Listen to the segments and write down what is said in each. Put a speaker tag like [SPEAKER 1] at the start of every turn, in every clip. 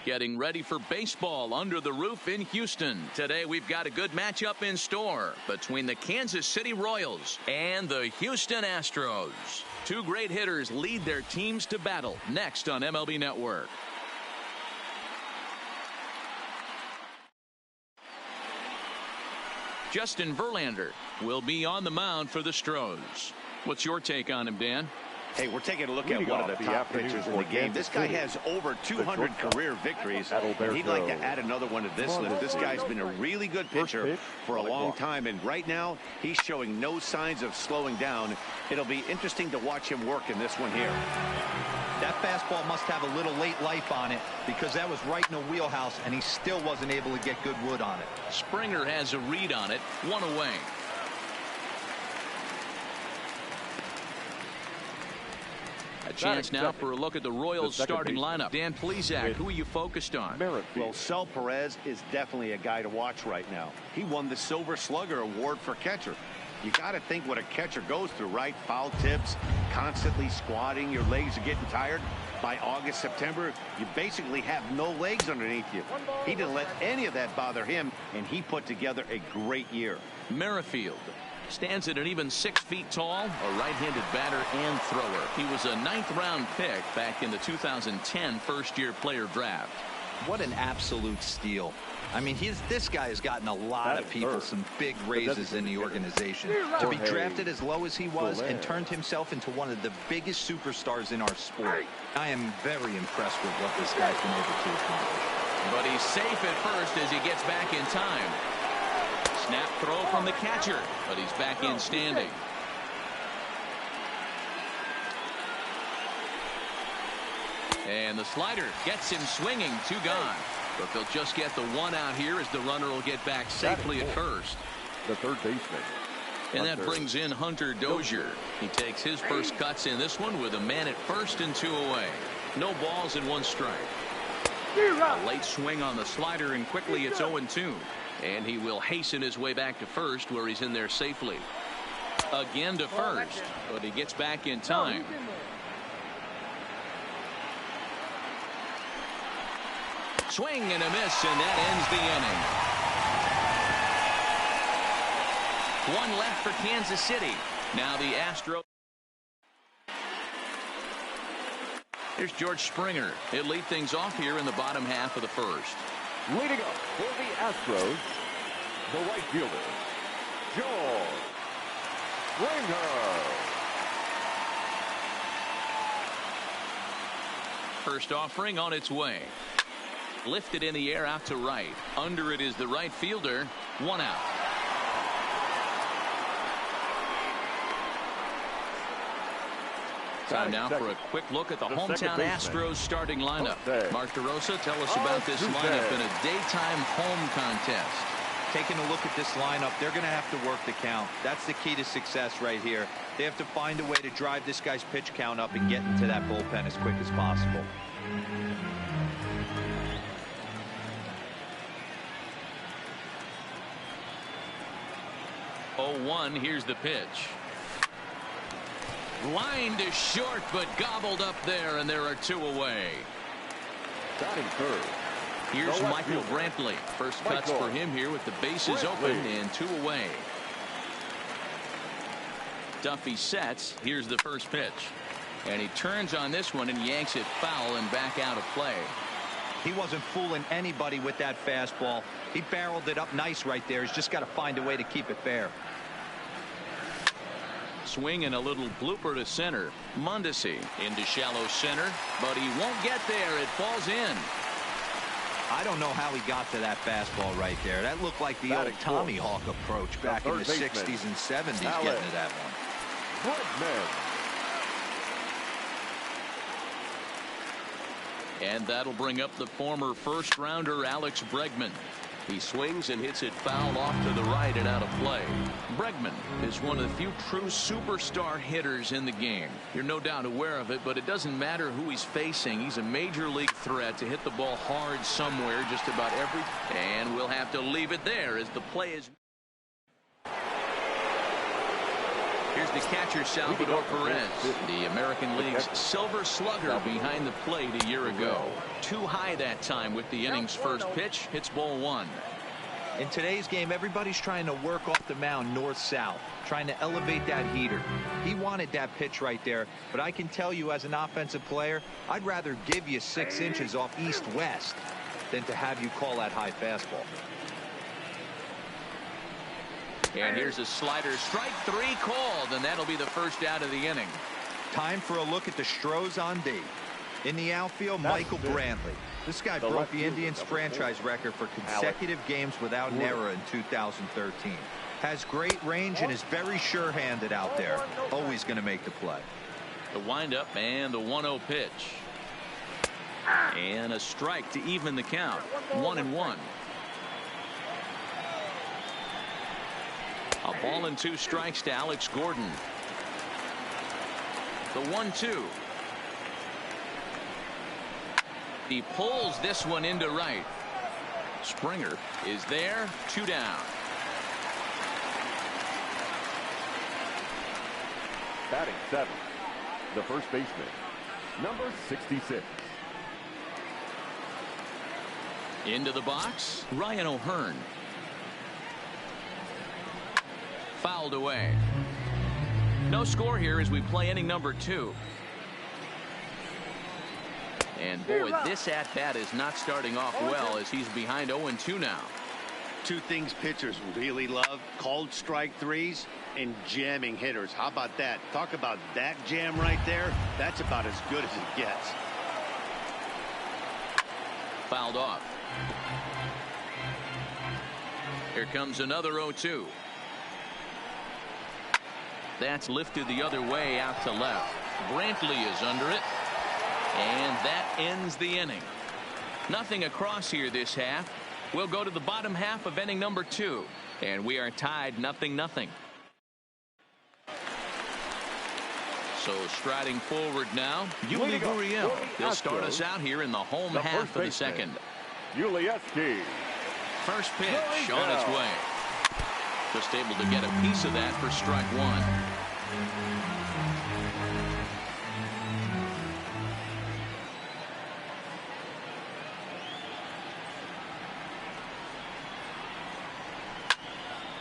[SPEAKER 1] Getting ready for baseball under the roof in Houston. Today we've got a good matchup in store between the Kansas City Royals and the Houston Astros. Two great hitters lead their teams to battle next on MLB Network. Justin Verlander will be on the mound for the Stros. What's your take on him, Dan?
[SPEAKER 2] Hey, we're taking a look at one of the top pitchers in the game. This guy has over 200 career victories, and he'd like to add another one to this list. This guy's been a really good pitcher for a long time, and right now he's showing no signs of slowing down. It'll be interesting to watch him work in this one here.
[SPEAKER 3] That fastball must have a little late life on it because that was right in the wheelhouse, and he still wasn't able to get good wood on it.
[SPEAKER 1] Springer has a read on it, one away. A chance now for a look at the Royals starting lineup. Dan Plesac, who are you focused on?
[SPEAKER 2] Well, Sal Perez is definitely a guy to watch right now. He won the Silver Slugger Award for catcher. You got to think what a catcher goes through, right? Foul tips, constantly squatting, your legs are getting tired. By August, September, you basically have no legs underneath you. He didn't let any of that bother him, and he put together a great year.
[SPEAKER 1] Merrifield stands at an even 6 feet tall, a right-handed batter and thrower. He was a 9th-round pick back in the 2010 first-year player draft.
[SPEAKER 3] What an absolute steal. I mean, this guy has gotten a lot of people some big raises in the organization. To be drafted as low as he was and turned himself into one of the biggest superstars in our sport. I am very impressed with what this guy's been able to accomplish.
[SPEAKER 1] But he's safe at first as he gets back in time. Snap throw from the catcher, but he's back in standing. And the slider gets him swinging, 2 gone. But they'll just get the 1 out here as the runner will get back safely at first.
[SPEAKER 4] The third baseman.
[SPEAKER 1] And that brings in Hunter Dozier. He takes his first cuts in this one with a man at first and 2 away. No balls and 1 strike. A late swing on the slider, and quickly it's 0-2. And he will hasten his way back to first, where he's in there safely. Again to first, but he gets back in time. Swing and a miss, and that ends the inning. 1 left for Kansas City. Now the Astros. Here's George Springer. He'll lead things off here in the bottom half of the first.
[SPEAKER 4] Leading up for the Astros, the right fielder, George Springer.
[SPEAKER 1] First offering on its way. Lifted in the air out to right. Under it is the right fielder. 1 out. Time now for a quick look at the hometown Astros starting lineup. Mark DeRosa, tell us about this lineup in a daytime home contest.
[SPEAKER 3] Taking a look at this lineup, they're going to have to work the count. That's the key to success right here. They have to find a way to drive this guy's pitch count up and get into that bullpen as quick as possible.
[SPEAKER 1] Oh, 1, here's the pitch. Line to short, but gobbled up there, and there are 2 away.
[SPEAKER 4] Batting third.
[SPEAKER 1] Here's Michael Brantley. First cuts for him here with the bases open and 2 away. Duffy sets. Here's the first pitch. And he turns on this one and yanks it foul and back out of play.
[SPEAKER 3] He wasn't fooling anybody with that fastball. He barreled it up nice right there. He's just got to find a way to keep it fair.
[SPEAKER 1] Swing and a little blooper to center. Mondesi into shallow center, but he won't get there. It falls in.
[SPEAKER 3] I don't know how he got to that fastball right there. That looked like the old Tommy Hawk approach back in the 60s and 70s getting to that one.
[SPEAKER 1] And that'll bring up the former first-rounder Alex Bregman. He swings and hits it foul off to the right and out of play. Bregman is one of the few true superstar hitters in the game. You're no doubt aware of it, but it doesn't matter who he's facing. He's a major league threat to hit the ball hard somewhere just about every. And we'll have to leave it there as the play is. here's the catcher, Salvador Perez, the American League's silver slugger behind the plate a year ago. Too high that time with the inning's first pitch. Hits ball one.
[SPEAKER 3] In today's game, everybody's trying to work off the mound north-south, trying to elevate that heater. He wanted that pitch right there, but I can tell you as an offensive player, I'd rather give you 6 inches off east-west than to have you call that high fastball.
[SPEAKER 1] And here's a slider, strike 3 called, and that'll be the first out of the inning.
[SPEAKER 3] Time for a look at the Stros on D. In the outfield, Michael Brantley. This guy broke the Indians franchise record for consecutive games without an error in 2013. Has great range and is very sure-handed out there. Always going to make the play.
[SPEAKER 1] The windup and the 1-0 pitch. And a strike to even the count. 1-1. A ball and 2 strikes to Alex Gordon. The 1-2. He pulls this one into right. Springer is there. 2 down.
[SPEAKER 4] Batting 7th, the first baseman, number 66.
[SPEAKER 1] Into the box, Ryan O'Hearn. Fouled away. No score here as we play inning number 2. And boy, this at-bat is not starting off well as he's behind 0-2 now.
[SPEAKER 2] 2 things pitchers really love: called strike threes and jamming hitters. How about that? Talk about that jam right there. That's about as good as it gets.
[SPEAKER 1] Fouled off. Here comes another 0-2. That's lifted the other way out to left. Brantley is under it. And that ends the inning. Nothing across here this half. We'll go to the bottom half of inning number 2. And we are tied 0-0. So striding forward now, Yuli Gurriel. He'll start us out here in the home half of the second.
[SPEAKER 4] Yulieski.
[SPEAKER 1] First pitch on its way. Just able to get a piece of that for strike 1.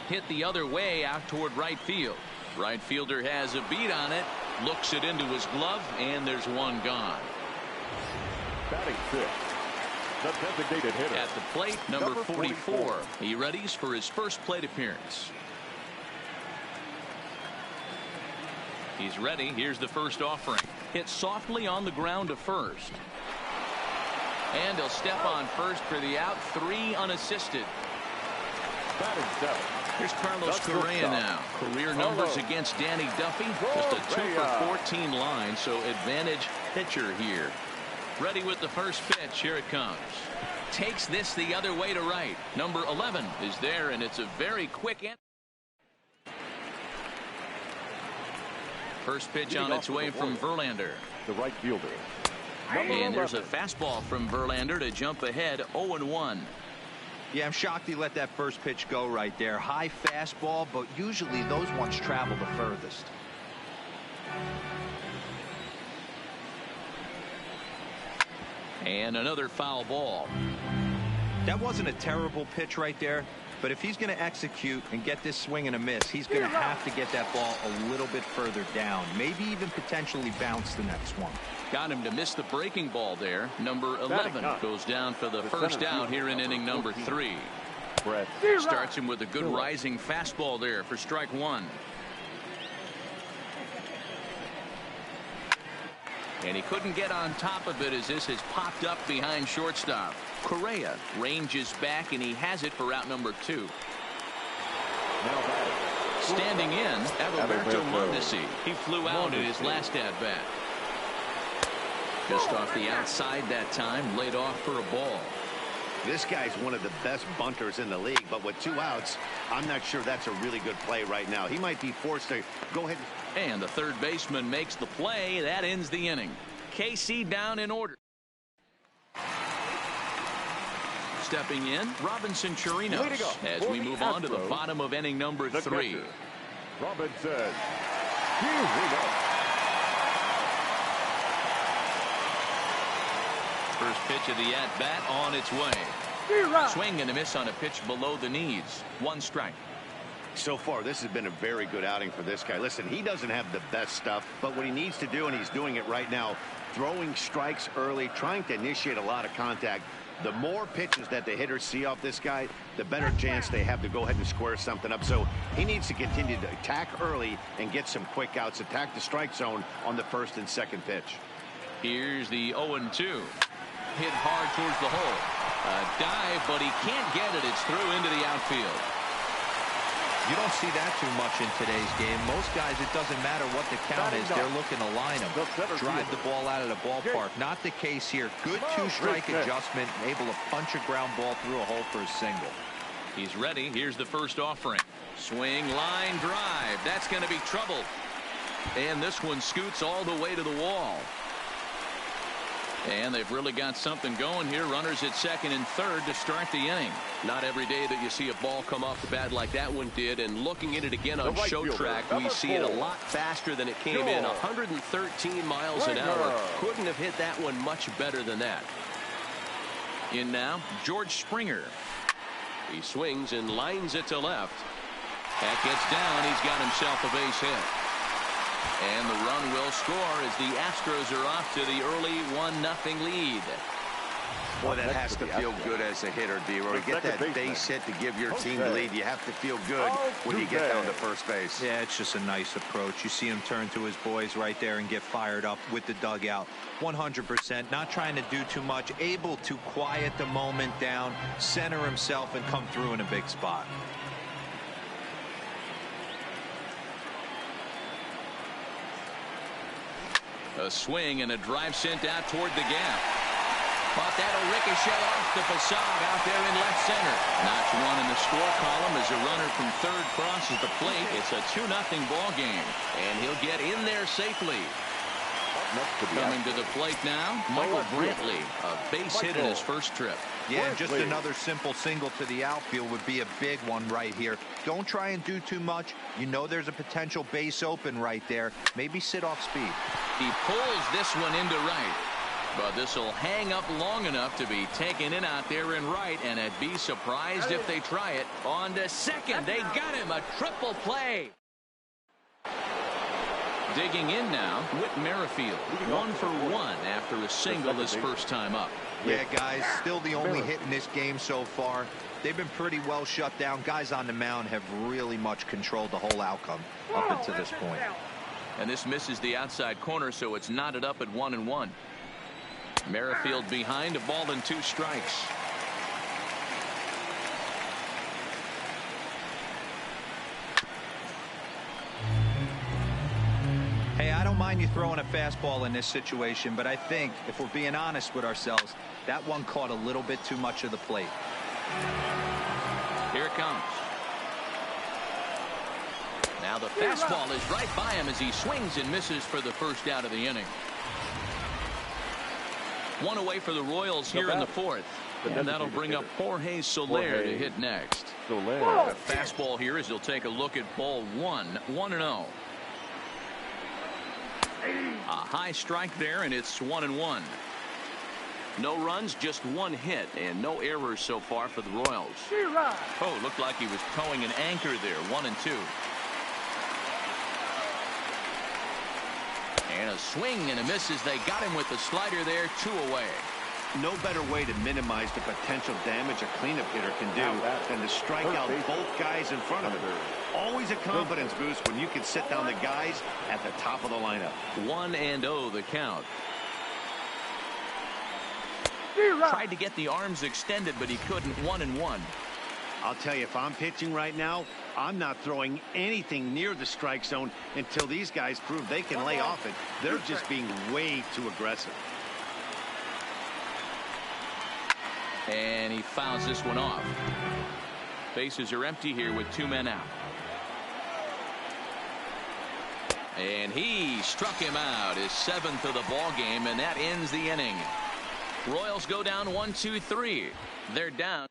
[SPEAKER 1] Hit the other way out toward right field. Right fielder has a beat on it, looks it into his glove, and there's one gone.
[SPEAKER 4] Batting 6th, the designated hitter.
[SPEAKER 1] At the plate, number 44. He readies for his first plate appearance. He's ready. Here's the first offering. Hit softly on the ground to first. And he'll step on first for the out. 3 unassisted.
[SPEAKER 4] Batting 7th.
[SPEAKER 1] Here's Carlos Correa now. Career numbers against Danny Duffy. Just a 2 for 14 line, so advantage pitcher here. Ready with the first pitch. Here it comes. Takes this the other way to right. Number 11 is there, and it's a very quick end. First pitch on its way from Verlander.
[SPEAKER 4] The right fielder.
[SPEAKER 1] And there's a fastball from Verlander to jump ahead 0-1.
[SPEAKER 3] Yeah, I'm shocked he let that first pitch go right there. High fastball, but usually those ones travel the furthest.
[SPEAKER 1] And another foul ball.
[SPEAKER 3] That wasn't a terrible pitch right there, but if he's going to execute and get this swing and a miss, he's going to have to get that ball a little bit further down, maybe even potentially bounce the next one.
[SPEAKER 1] Got him to miss the breaking ball there. Number 11 goes down for the first out here in inning number 3. Starts him with a good rising fastball there for strike 1. And he couldn't get on top of it as this has popped up behind shortstop. Correa ranges back, and he has it for out number 2. Standing in, Adalberto Mondesi. He flew out in his last at-bat. Just off the outside that time, laid off for a ball.
[SPEAKER 2] This guy's one of the best bunters in the league, but with 2 outs, I'm not sure that's a really good play right now. He might be forced to go ahead.
[SPEAKER 1] And the third baseman makes the play. That ends the inning. KC down in order. Stepping in, Robinson Chirinos as we move on to the bottom of inning number 3.
[SPEAKER 4] Robinson. Here we go.
[SPEAKER 1] First pitch of the at-bat on its way. Swing and a miss on a pitch below the knees. One strike.
[SPEAKER 2] So far, this has been a very good outing for this guy. Listen, he doesn't have the best stuff, but what he needs to do, and he's doing it right now, throwing strikes early, trying to initiate a lot of contact. The more pitches that the hitters see off this guy, the better chance they have to go ahead and square something up. So he needs to continue to attack early and get some quick outs, attack the strike zone on the first and second pitch.
[SPEAKER 1] Here's the 0-2. Hit hard towards the hole. A dive, but he can't get it. It's through into the outfield.
[SPEAKER 3] You don't see that too much in today's game. Most guys, it doesn't matter what the count is. They're looking to line them, drive the ball out of the ballpark. Not the case here. Good two-strike adjustment, able to punch a ground ball through a hole for a single.
[SPEAKER 1] He's ready. Here's the first offering. Swing, line, drive. That's going to be trouble. And this one scoots all the way to the wall. And they've really got something going here. Runners at second and third to start the inning.
[SPEAKER 5] Not every day that you see a ball come off the bat like that one did. And looking at it again on show track, we see it a lot faster than it came in. 113 miles an hour. Couldn't have hit that one much better than that.
[SPEAKER 1] In now, George Springer.
[SPEAKER 5] He swings and lines it to left.
[SPEAKER 1] That gets down. He's got himself a base hit. And the run will score as the Astros are off to the early 1-0 lead.
[SPEAKER 2] Boy, that has to feel good as a hitter, D-Roy. To get that base hit to give your team the lead, you have to feel good when you get down to first base.
[SPEAKER 3] Yeah, it's just a nice approach. You see him turn to his boys right there and get fired up with the dugout. 100%, not trying to do too much, able to quiet the moment down, center himself, and come through in a big spot.
[SPEAKER 1] A swing and a drive sent out toward the gap. But that'll ricochet off the facade out there in left center. Notch one in the score column as a runner from third crosses the plate. It's a 2-0 ball game. And he'll get in there safely. Coming to the plate now, Michael Brantley, a base hit in his first trip.
[SPEAKER 3] Yeah, and just another simple single to the outfield would be a big one right here. Don't try and do too much. You know there's a potential base open right there. Maybe sit off speed.
[SPEAKER 1] He pulls this one into right. But this will hang up long enough to be taken in out there in right, and I'd be surprised if they try it. On to second. They got him. A triple play. Digging in now, Whit Merrifield, 1 for 1 after a single his first time up.
[SPEAKER 3] Yeah, guys, still the only hit in this game so far. They've been pretty well shut down. Guys on the mound have really much controlled the whole outcome up until this point.
[SPEAKER 1] And this misses the outside corner, so it's knotted up at 1-1. Merrifield behind, a ball and 2 strikes.
[SPEAKER 3] Hey, I don't mind you throwing a fastball in this situation, but I think if we're being honest with ourselves, that one caught a little bit too much of the plate.
[SPEAKER 1] Here it comes. Now the fastball is right by him as he swings and misses for the first out of the inning. One away for the Royals here in the fourth. And that'll bring up Jorge Soler to hit next. A fastball here as he'll take a look at ball 1, 1-0. A high strike there, and it's 1-1. No runs, just 1 hit, and no errors so far for the Royals. Oh, looked like he was towing an anchor there. 1-2. And a swing and a miss as they got him with the slider there. 2 away.
[SPEAKER 2] No better way to minimize the potential damage a cleanup hitter can do than to strike out both guys in front of him. Always a confidence boost when you can sit down the guys at the top of the lineup.
[SPEAKER 1] 1-0 the count. Tried to get the arms extended, but he couldn't. 1-1.
[SPEAKER 2] I'll tell you, if I'm pitching right now, I'm not throwing anything near the strike zone until these guys prove they can lay off it. They're just being way too aggressive.
[SPEAKER 1] And he fouls this one off. Bases are empty here with 2 men out. And he struck him out, his 7th of the ball game, and that ends the inning. Royals go down 1-2-3. They're down.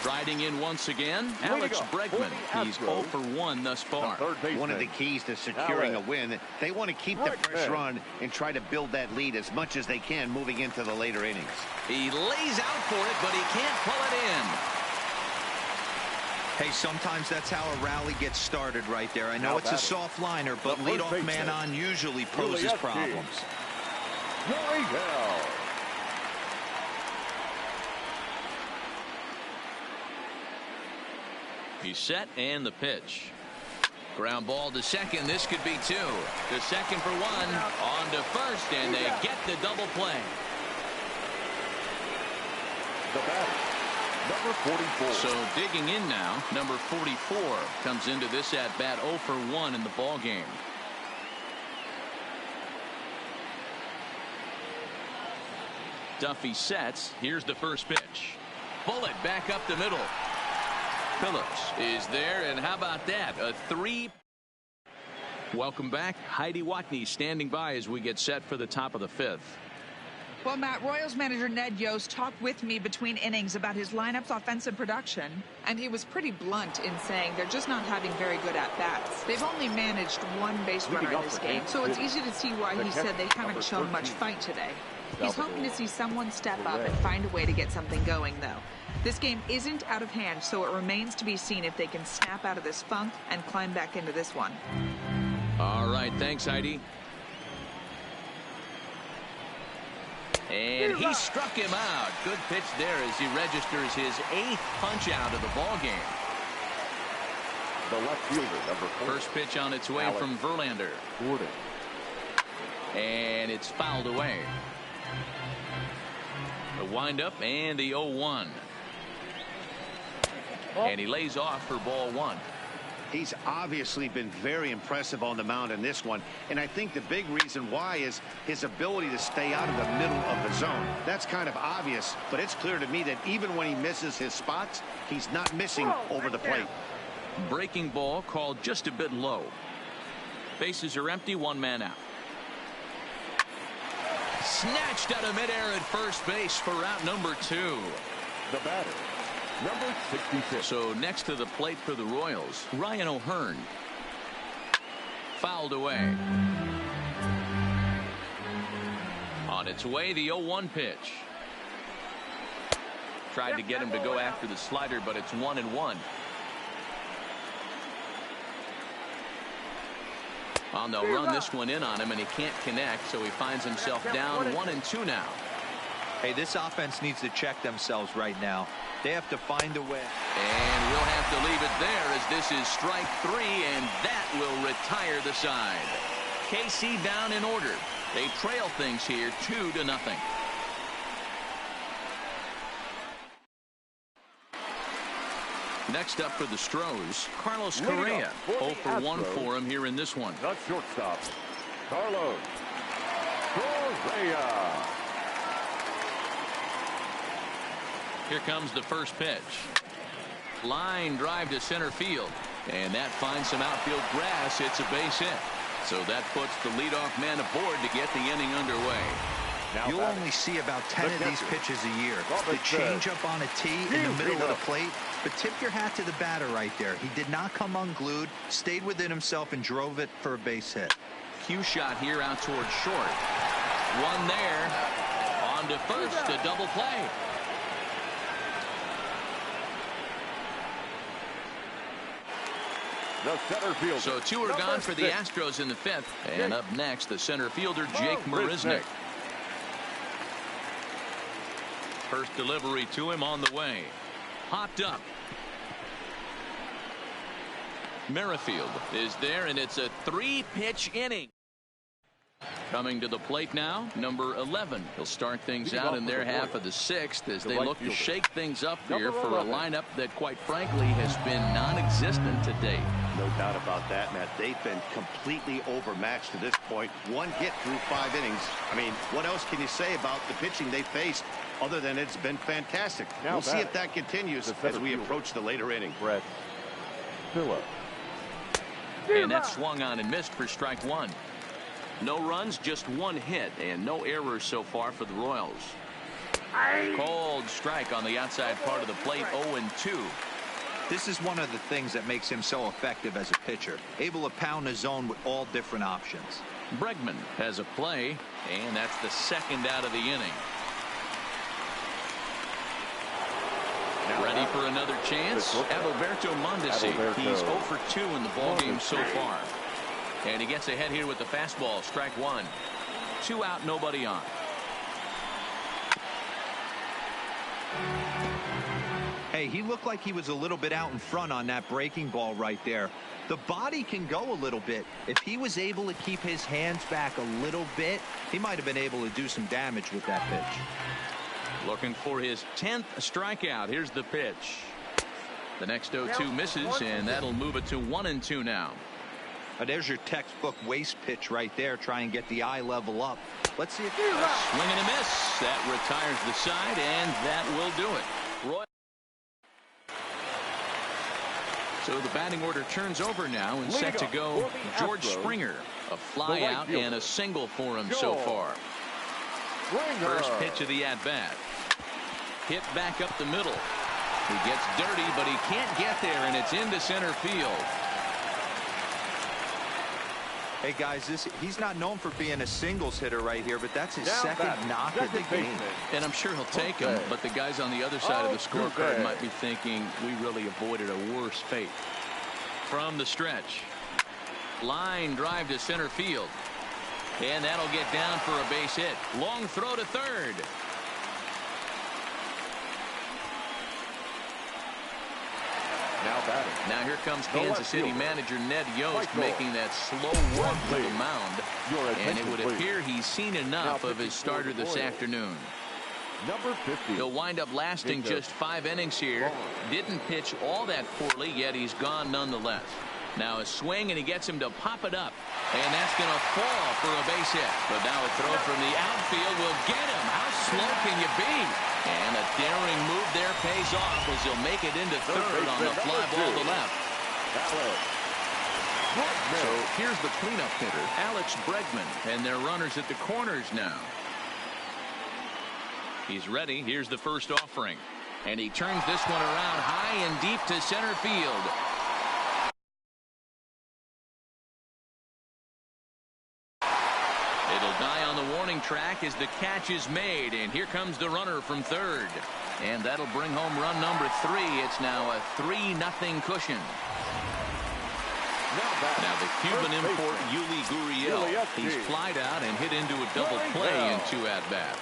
[SPEAKER 1] Riding in once again, Alex Bregman. He's 0 for 1 thus far.
[SPEAKER 2] One of the keys to securing a win, they want to keep the fresh run and try to build that lead as much as they can moving into the later innings.
[SPEAKER 1] He lays out for it, but he can't pull it in.
[SPEAKER 3] Hey, sometimes that's how a rally gets started right there. I know it's a soft liner, but leadoff man on usually poses problems.
[SPEAKER 1] He's set, and the pitch. Ground ball to second. This could be 2. To second for 1. On to first, and they get the double play.
[SPEAKER 4] The batter, number 44.
[SPEAKER 1] So digging in now, number 44 comes into this at bat 0 for 1 in the ball game. Duffy sets. Here's the first pitch. Bullet back up the middle. Phillips is there, and how about that? A 3. Welcome back. Heidi Watney standing by as we get set for the top of the 5th.
[SPEAKER 6] Well, Matt, Royals manager Ned Yost talked with me between innings about his lineup's offensive production, and he was pretty blunt in saying they're just not having very good at-bats. They've only managed 1 base runner in this game, so it's easy to see why he said they haven't shown much fight today. He's hoping to see someone step up and find a way to get something going, though. This game isn't out of hand, so it remains to be seen if they can snap out of this funk and climb back into this one.
[SPEAKER 1] All right, thanks, Heidi. And he struck him out. Good pitch there as he registers his 8th punch out of the ball game.
[SPEAKER 4] The left fielder, number 4.
[SPEAKER 1] First pitch on its way from Verlander. And it's fouled away. The windup and the 0-1. And he lays off for ball 1.
[SPEAKER 2] He's obviously been very impressive on the mound in this one, and I think the big reason why is his ability to stay out of the middle of the zone. That's kind of obvious, but it's clear to me that even when he misses his spots, he's not missing over the plate.
[SPEAKER 1] Breaking ball called just a bit low. Bases are empty, 1 man out. Snatched out of midair at first base for out number 2.
[SPEAKER 4] The batter, number 66.
[SPEAKER 1] So next to the plate for the Royals, Ryan O'Hearn. Fouled away. On its way, the 0-1 pitch. Tried to get him to go after the slider, but it's 1-1. On the run this one in on him, and he can't connect, so he finds himself down 1-2 now.
[SPEAKER 3] Hey, this offense needs to check themselves right now. They have to find a way.
[SPEAKER 1] And we'll have to leave it there as this is strike 3, and that will retire the side. KC down in order. They trail things here 2-0. Next up for the Stros, Carlos Correa. 0 for 1 for him here in this one.
[SPEAKER 4] The shortstop, Carlos Correa.
[SPEAKER 1] Here comes the first pitch. Line drive to center field. And that finds some outfield grass. It's a base hit. So that puts the leadoff man aboard to get the inning underway.
[SPEAKER 3] You'll only see about 10 of these pitches a year. The change up on a tee in the middle of the plate. But tip your hat to the batter right there. He did not come unglued, stayed within himself, and drove it for a base hit.
[SPEAKER 1] Cue shot here out towards short. One there. On to first, a double play.
[SPEAKER 4] The center fielder.
[SPEAKER 1] So 2 are gone for the Astros in the 5th. And up next, the center fielder, Jake Marisnick. First delivery to him on the way. Hopped up. Merrifield is there, and it's a 3-pitch inning. Coming to the plate now, number 11. He'll start things out in their half of the 6th as they look to shake things up here for a lineup that, quite frankly, has been non-existent to date.
[SPEAKER 2] No doubt about that, Matt. They've been completely overmatched to this point. 1 hit through 5 innings. I mean, what else can you say about the pitching they faced other than it's been fantastic? We'll see if that continues as we approach the later inning.
[SPEAKER 4] Brett Phillips.
[SPEAKER 1] And that swung on and missed for strike 1. No runs, just 1 hit, and no errors so far for the Royals. Cold strike on the outside part of the plate. 0-2.
[SPEAKER 3] This is one of the things that makes him so effective as a pitcher, able to pound the zone with all different options.
[SPEAKER 1] Bregman has a play, and that's the second out of the inning. Ready for another chance? Adalberto Mondesi. He's 0 for 2 in the ballgame so far. And he gets ahead here with the fastball. Strike one. 2 out, nobody on.
[SPEAKER 3] Hey, he looked like he was a little bit out in front on that breaking ball right there. The body can go a little bit. If he was able to keep his hands back a little bit, he might have been able to do some damage with that pitch.
[SPEAKER 1] Looking for his 10th strikeout. Here's the pitch. The next 0-2 misses, and that'll move it to 1-2 now.
[SPEAKER 3] There's your textbook waste pitch right there. Try and get the eye level up. Let's see if
[SPEAKER 1] swing and a miss. That retires the side, and that will do it. So the batting order turns over now, and set to go George Springer. A fly out and a single for him so far. First pitch of the at-bat. Hit back up the middle. He gets dirty, but he can't get there, and it's into center field.
[SPEAKER 3] Hey guys, he's not known for being a singles hitter right here, but that's his second knock of the game.
[SPEAKER 1] And I'm sure he'll take him, but the guys on the other side of the scorecard might be thinking we really avoided a worse fate. From the stretch, line drive to center field, and that'll get down for a base hit. Long throw to third. Now here comes Kansas City manager Ned Yost making that slow walk to the mound, and it would appear he's seen enough of his starter this afternoon. He'll wind up lasting just 5 innings here. Didn't pitch all that poorly, yet he's gone nonetheless. Now a swing, and he gets him to pop it up, and that's going to fall for a base hit. But now a throw from the outfield will get him. How slow can you be? And a daring move there pays off as he'll make it into third on the fly ball to left. So here's the cleanup hitter, Alex Bregman, and their runners at the corners now. He's ready. Here's the first offering, and he turns this one around high and deep to center field. It'll die on the warning track as the catch is made, and here comes the runner from third, and that'll bring home run number 3. It's now a 3-0 cushion. Now the Cuban import Yuli Gurriel, he's flied out and hit into a double play in 2 at-bats.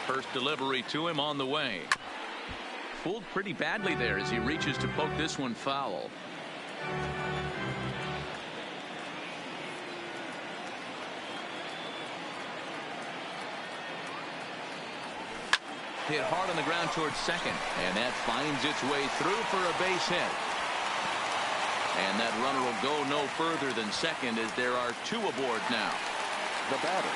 [SPEAKER 1] First delivery to him on the way. Fooled pretty badly there as he reaches to poke this one foul. Hit hard on the ground towards second, and that finds its way through for a base hit. And that runner will go no further than second as there are 2 aboard now.
[SPEAKER 4] The batter,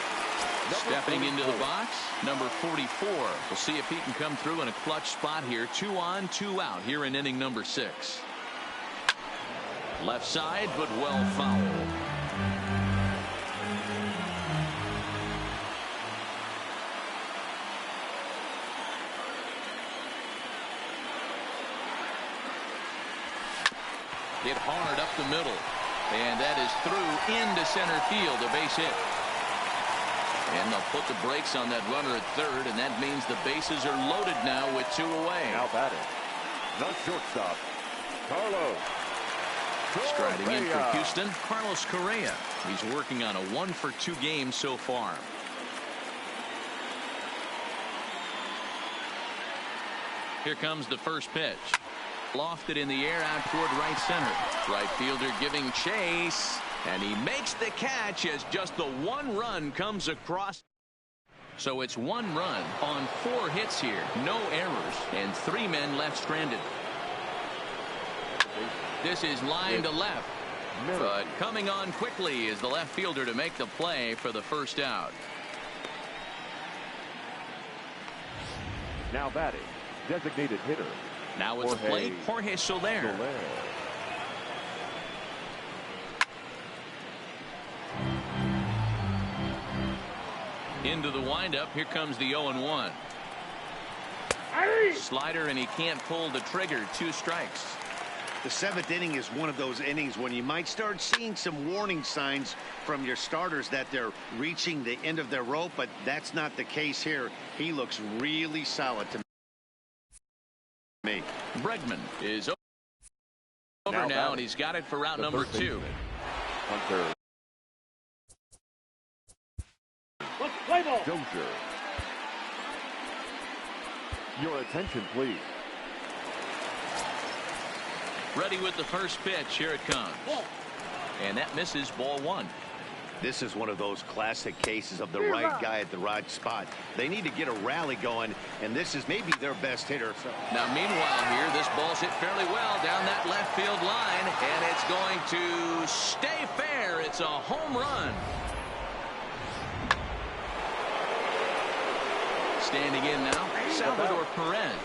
[SPEAKER 1] stepping into the box, number 44. We'll see if he can come through in a clutch spot here. 2 on, 2 out here in inning number 6. Left side, but well fouled. Hit hard up the middle, and that is through into center field, a base hit. And they'll put the brakes on that runner at third, and that means the bases are loaded now with 2 away.
[SPEAKER 4] Now batting, the shortstop, Carlos.
[SPEAKER 1] Striding in for Houston, Carlos Correa. He's working on a 1-for-2 game so far. Here comes the first pitch. Lofted in the air out toward right center. Right fielder giving chase, and he makes the catch as just the 1 run comes across. So it's 1 run on 4 hits here, no errors, and 3 men left stranded. This is line to left, but coming on quickly is the left fielder to make the play for the first out.
[SPEAKER 4] Now batting, designated hitter.
[SPEAKER 1] Now at the plate, Jorge Soler. Into the windup. Here comes the 0-1. Slider, and he can't pull the trigger. 2 strikes.
[SPEAKER 2] The 7th inning is one of those innings when you might start seeing some warning signs from your starters that they're reaching the end of their rope, but that's not the case here. He looks really solid to me.
[SPEAKER 1] Bregman is over now, and he's got it for route number 2.
[SPEAKER 4] Hunter. Dozier. Your attention, please.
[SPEAKER 1] Ready with the first pitch. Here it comes. And that misses, ball 1.
[SPEAKER 2] This is one of those classic cases of the right guy at the right spot. They need to get a rally going, and this is maybe their best hitter.
[SPEAKER 1] Now, meanwhile here, this ball's hit fairly well down that left field line, and it's going to stay fair. It's a home run. Standing in now, Salvador Perez,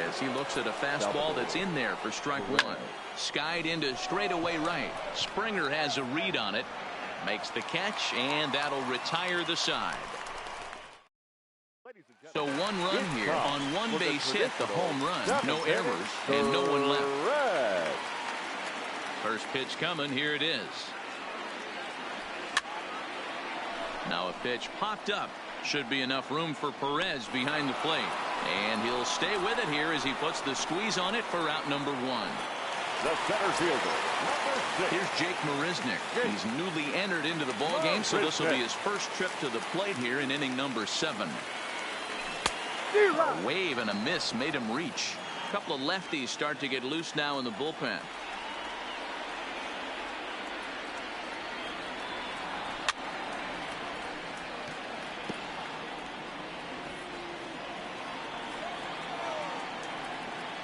[SPEAKER 1] as he looks at a fastball that's in there for strike 1. Skied into straightaway right. Springer has a read on it. Makes the catch, and that'll retire the side. So 1 run here on 1 base hit, the home run. No errors, and no one left. First pitch coming. Here it is. Now a pitch popped up. Should be enough room for Perez behind the plate. And he'll stay with it here as he puts the squeeze on it for out number 1.
[SPEAKER 4] The center fielder, number 6.
[SPEAKER 1] Here's Jake Marisnick. He's newly entered into the ball game, so this will be his first trip to the plate here in inning number 7. A wave and a miss made him reach. A couple of lefties start to get loose now in the bullpen.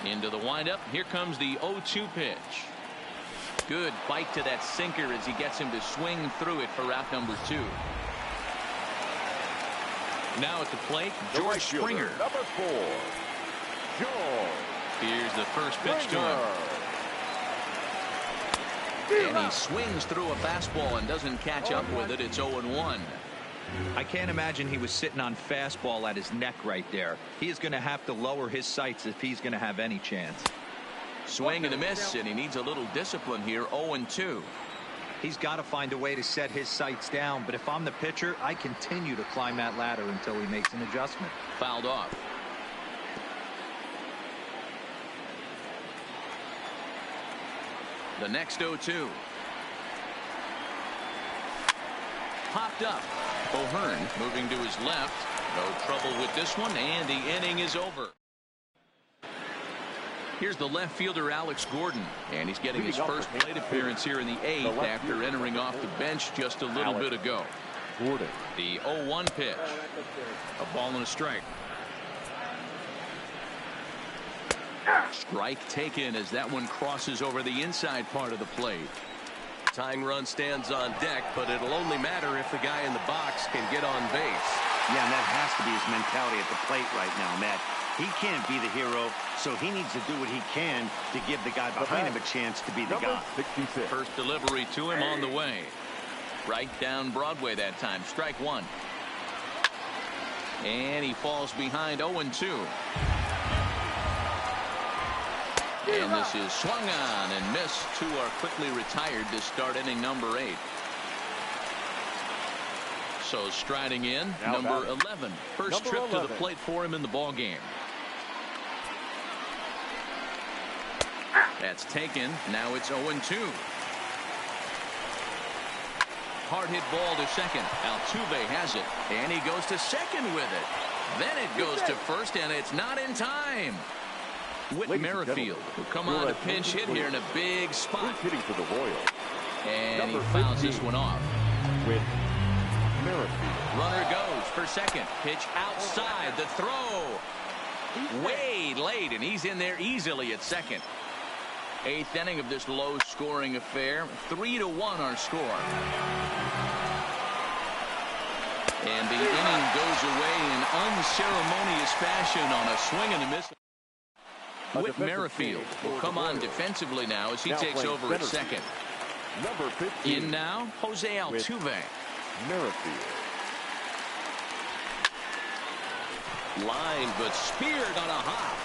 [SPEAKER 1] Into the windup. Here comes the 0-2 pitch. Good bite to that sinker as he gets him to swing through it for route number 2. Now at the plate, George Springer.
[SPEAKER 4] Number 4, George.
[SPEAKER 1] Here's the first pitch to him. And he swings through a fastball and doesn't catch up with it. It's 0-1.
[SPEAKER 3] I can't imagine he was sitting on fastball at his neck right there. He is going to have to lower his sights if he's going to have any chance.
[SPEAKER 1] Swing and a miss, and he needs a little discipline here. 0-2.
[SPEAKER 3] He's got to find a way to set his sights down, but if I'm the pitcher, I continue to climb that ladder until he makes an adjustment.
[SPEAKER 1] Fouled off. The next 0-2. Popped up. O'Hearn moving to his left. No trouble with this one, and the inning is over. Here's the left fielder, Alex Gordon, and he's getting his first plate appearance here in the 8th after entering off the bench just a little bit ago.
[SPEAKER 4] Gordon.
[SPEAKER 1] The 0-1 pitch. A ball and a strike. Strike taken as that one crosses over the inside part of the plate. Tying run stands on deck, but it'll only matter if the guy in the box can get on base.
[SPEAKER 2] Yeah, and that has to be his mentality at the plate right now, Matt. He can't be the hero, so he needs to do what he can to give the guy behind him a chance to be the guy.
[SPEAKER 4] 66.
[SPEAKER 1] First delivery to him on the way. Right down Broadway that time. Strike 1. And he falls behind 0-2. And this is swung on and missed. 2 are quickly retired to start inning number 8. So striding in, number 11. First trip to the plate for him in the ball game. That's taken. Now it's 0-2. Hard hit ball to second. Altuve has it, and he goes to second with it. Then it goes to first, and it's not in time. Whit Merrifield will come on a pinch hit here in a big spot.
[SPEAKER 4] Hitting for the Royals.
[SPEAKER 1] And he fouls this one off.
[SPEAKER 4] With Merrifield.
[SPEAKER 1] Runner goes for second. Pitch outside. The throw. Way late, and he's in there easily at second. 8th inning of this low-scoring affair. 3-1 our score. And the inning goes away in unceremonious fashion on a swing and a miss. Whit Merrifield will come on defensively now as he takes over at second.
[SPEAKER 4] Number 15.
[SPEAKER 1] In now, Jose Altuve.
[SPEAKER 4] Merrifield.
[SPEAKER 1] Lined but speared on a hop.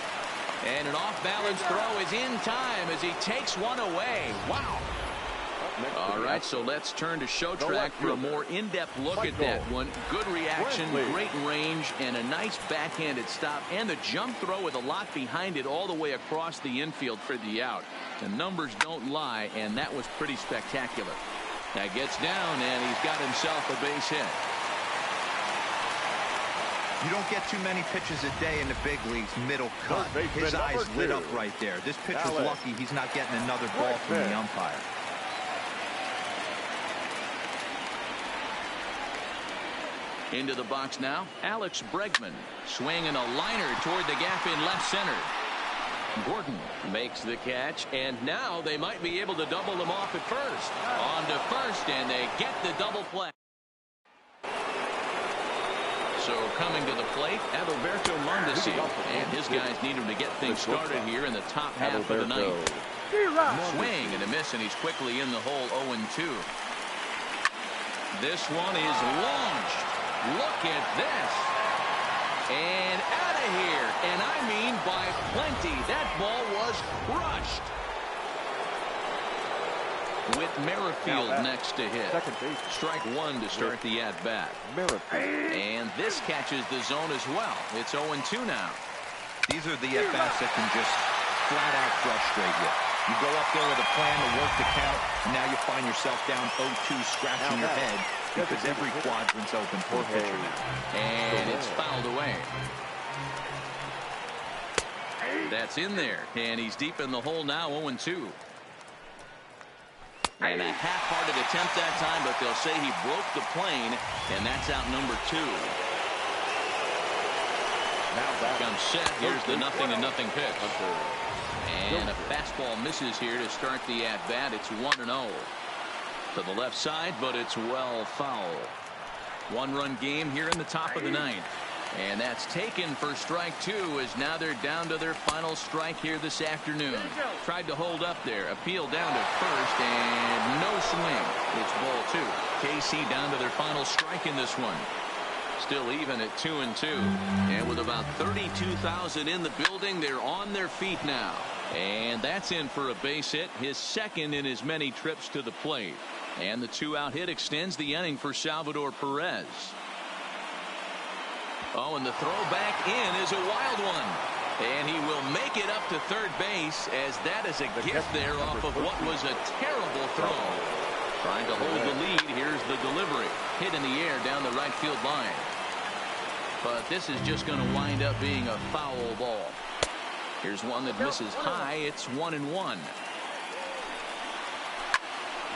[SPEAKER 1] And an off-balance throw is in time as he takes one away. Wow. All right, so let's turn to show track for a more in-depth look at that one. Good reaction, great range, and a nice backhanded stop. And the jump throw with a lot behind it all the way across the infield for the out. The numbers don't lie, and that was pretty spectacular. That gets down, and he's got himself a base hit.
[SPEAKER 3] You don't get too many pitches a day in the big leagues, middle cut. His eyes lit up right there. This pitcher's lucky he's not getting another ball from the umpire.
[SPEAKER 1] Into the box now, Alex Bregman swinging a liner toward the gap in left center. Gordon makes the catch, and now they might be able to double them off at first. On to first, and they get the double play. So coming to the plate, Adalberto Mondesi, and his guys need him to get things started here in the top half of the ninth. Swing and a miss, and he's quickly in the hole 0-2. This one is launched. Look at this. And out of here. And I mean by plenty. That ball was crushed. With Merrifield next to hit. Strike one to start the at-bat. And this catches the zone as well. It's 0-2 now.
[SPEAKER 3] These are the at-bats that can just flat out frustrate you. You go up there with a plan to work the count, and now you find yourself down 0-2 scratching your head because every quadrant's open for a pitcher now.
[SPEAKER 1] And it's fouled away. That's in there, and he's deep in the hole now, 0-2. And a half-hearted attempt that time, but they'll say he broke the plane, and that's out number 2. Comes set. Here's the 0-0 pitch. And a fastball misses here to start the at-bat. It's 1-0. To the left side, but it's well foul. One-run game here in the top of the ninth. And that's taken for strike 2 as now they're down to their final strike here this afternoon. Tried to hold up there. Appeal down to first, and no swing. It's ball 2. KC down to their final strike in this one. Still even at 2-2. And with about 32,000 in the building, they're on their feet now. And that's in for a base hit, his second in as many trips to the plate. And the 2-out hit extends the inning for Salvador Perez. Oh, and the throw back in is a wild one. And he will make it up to third base as that is a gift there off of what was a terrible throw. Trying to hold the lead. Here's the delivery. Hit in the air down the right field line. But this is just going to wind up being a foul ball. Here's one that misses high. It's 1-1.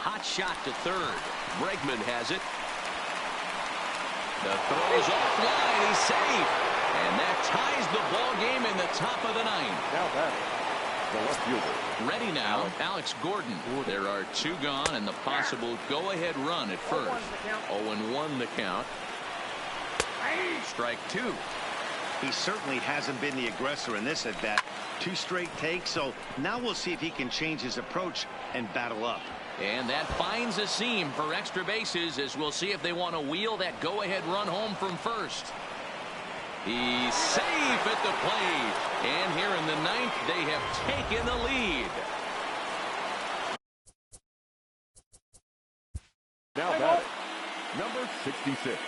[SPEAKER 1] Hot shot to third. Bregman has it. The throw's offline. He's safe. And that ties the ball game in the top of the ninth.
[SPEAKER 4] Now back, the left fielder.
[SPEAKER 1] Ready now, Alex Gordon. There are 2 gone and the possible go-ahead run at first. 0-1 the count. Strike 2.
[SPEAKER 2] He certainly hasn't been the aggressor in this at bat. 2 straight takes, so now we'll see if he can change his approach and battle up.
[SPEAKER 1] And that finds a seam for extra bases as we'll see if they want to wheel that go-ahead run home from first. He's safe at the plate. And here in the ninth, they have taken the lead.
[SPEAKER 4] Now batting, number 66.